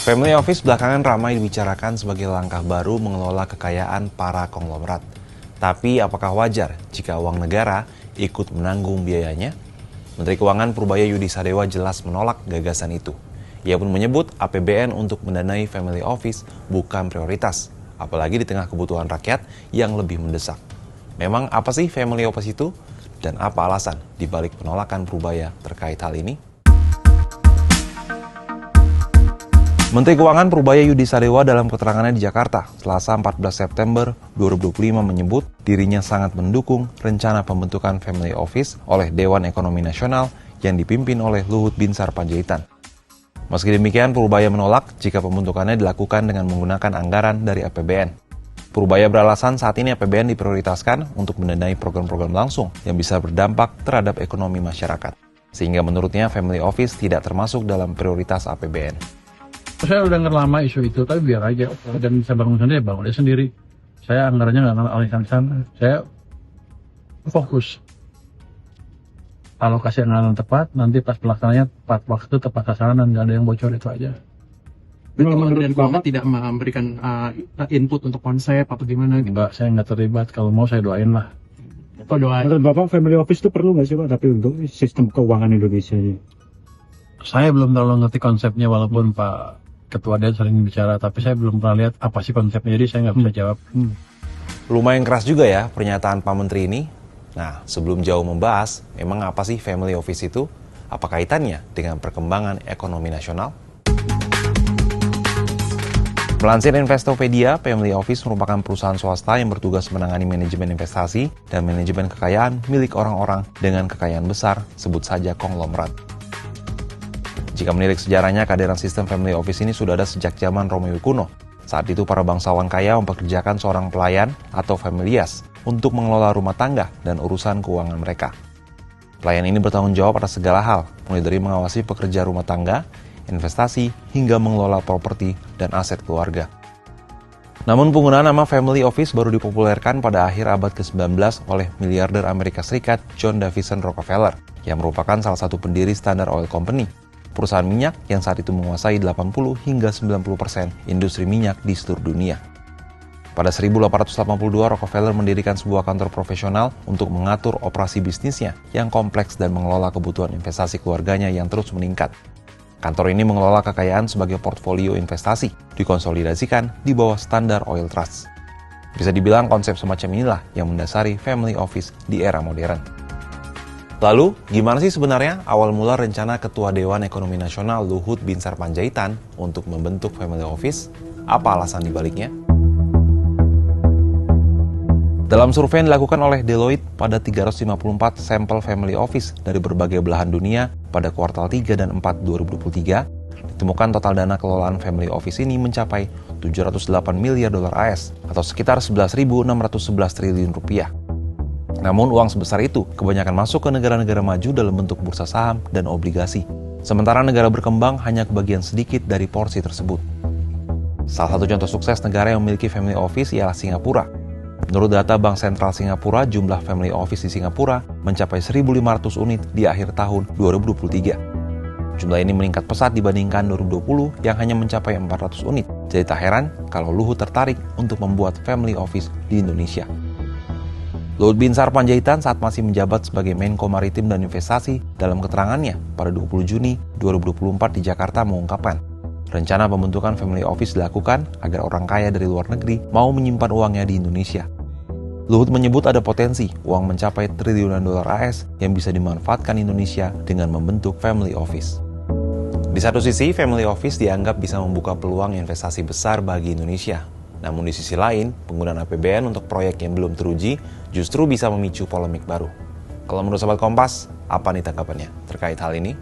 Family office belakangan ramai dibicarakan sebagai langkah baru mengelola kekayaan para konglomerat. Tapi apakah wajar jika uang negara ikut menanggung biayanya? Menteri Keuangan Purbaya Yudi Sadewa jelas menolak gagasan itu. Ia pun menyebut APBN untuk mendanai family office bukan prioritas, apalagi di tengah kebutuhan rakyat yang lebih mendesak. Memang apa sih family office itu? Dan apa alasan dibalik penolakan Purbaya terkait hal ini? Menteri Keuangan Purbaya Yudi Sadewa dalam keterangannya di Jakarta, Selasa 14 September 2025 menyebut dirinya sangat mendukung rencana pembentukan Family Office oleh Dewan Ekonomi Nasional yang dipimpin oleh Luhut Binsar Panjaitan. Meski demikian, Purbaya menolak jika pembentukannya dilakukan dengan menggunakan anggaran dari APBN. Purbaya beralasan saat ini APBN diprioritaskan untuk mendanai program-program langsung yang bisa berdampak terhadap ekonomi masyarakat. Sehingga menurutnya Family Office tidak termasuk dalam prioritas APBN. Saya udah denger lama isu itu, tapi biar aja. Dan bisa bangun sendiri, bangun dia sendiri. Saya anggarannya nggak alihkan ke sana. Saya fokus. Alokasi anggaran tepat, nanti pas pelaksananya tepat waktu, tepat sasaran, dan nggak ada yang bocor, itu aja. Kementerian Keuangan tidak memberikan input untuk konsep atau gimana? Enggak, saya nggak terlibat. Kalau mau saya doain lah. Oh, doain. Menurut Bapak, family office itu perlu nggak sih Pak? Tapi untuk sistem keuangan Indonesia ini? Saya belum terlalu ngerti konsepnya, walaupun Pak Ketua Dewan sering bicara, tapi saya belum pernah lihat apa sih konsepnya, jadi saya nggak bisa jawab. Lumayan keras juga ya pernyataan Pak Menteri ini. Nah, sebelum jauh membahas, memang apa sih family office itu? Apa kaitannya dengan perkembangan ekonomi nasional? Melansir Investopedia, Family Office merupakan perusahaan swasta yang bertugas menangani manajemen investasi dan manajemen kekayaan milik orang-orang dengan kekayaan besar, sebut saja konglomerat. Jika menilik sejarahnya, kehadiran sistem family office ini sudah ada sejak zaman Romawi kuno. Saat itu para bangsawan kaya mempekerjakan seorang pelayan atau familias untuk mengelola rumah tangga dan urusan keuangan mereka. Pelayan ini bertanggung jawab atas segala hal, mulai dari mengawasi pekerja rumah tangga, investasi, hingga mengelola properti dan aset keluarga. Namun penggunaan nama family office baru dipopulerkan pada akhir abad ke-19 oleh miliarder Amerika Serikat John Davison Rockefeller, yang merupakan salah satu pendiri Standard Oil Company, perusahaan minyak yang saat itu menguasai 80 hingga 90% industri minyak di seluruh dunia. Pada 1882, Rockefeller mendirikan sebuah kantor profesional untuk mengatur operasi bisnisnya yang kompleks dan mengelola kebutuhan investasi keluarganya yang terus meningkat. Kantor ini mengelola kekayaan sebagai portfolio investasi, dikonsolidasikan di bawah Standard Oil Trust. Bisa dibilang konsep semacam inilah yang mendasari family office di era modern. Lalu, gimana sih sebenarnya awal mula rencana Ketua Dewan Ekonomi Nasional Luhut Binsar Panjaitan untuk membentuk family office? Apa alasan dibaliknya? Dalam survei yang dilakukan oleh Deloitte pada 354 sampel family office dari berbagai belahan dunia pada kuartal 3 dan 4 2023, ditemukan total dana kelolaan family office ini mencapai 708 miliar dolar AS atau sekitar 11.611 triliun rupiah. Namun uang sebesar itu kebanyakan masuk ke negara-negara maju dalam bentuk bursa saham dan obligasi. Sementara negara berkembang hanya kebagian sedikit dari porsi tersebut. Salah satu contoh sukses negara yang memiliki family office ialah Singapura. Menurut data Bank Sentral Singapura, jumlah family office di Singapura mencapai 1.500 unit di akhir tahun 2023. Jumlah ini meningkat pesat dibandingkan 2020 yang hanya mencapai 400 unit. Jadi tak heran kalau Luhut tertarik untuk membuat family office di Indonesia. Luhut Binsar Panjaitan saat masih menjabat sebagai Menko Maritim dan Investasi dalam keterangannya pada 20 Juni 2024 di Jakarta mengungkapkan, rencana pembentukan family office dilakukan agar orang kaya dari luar negeri mau menyimpan uangnya di Indonesia. Luhut menyebut ada potensi uang mencapai triliunan dolar AS yang bisa dimanfaatkan Indonesia dengan membentuk family office. Di satu sisi, family office dianggap bisa membuka peluang investasi besar bagi Indonesia. Namun di sisi lain, penggunaan APBN untuk proyek yang belum teruji justru bisa memicu polemik baru. Kalau menurut Sobat Kompas, apa nih tanggapannya terkait hal ini?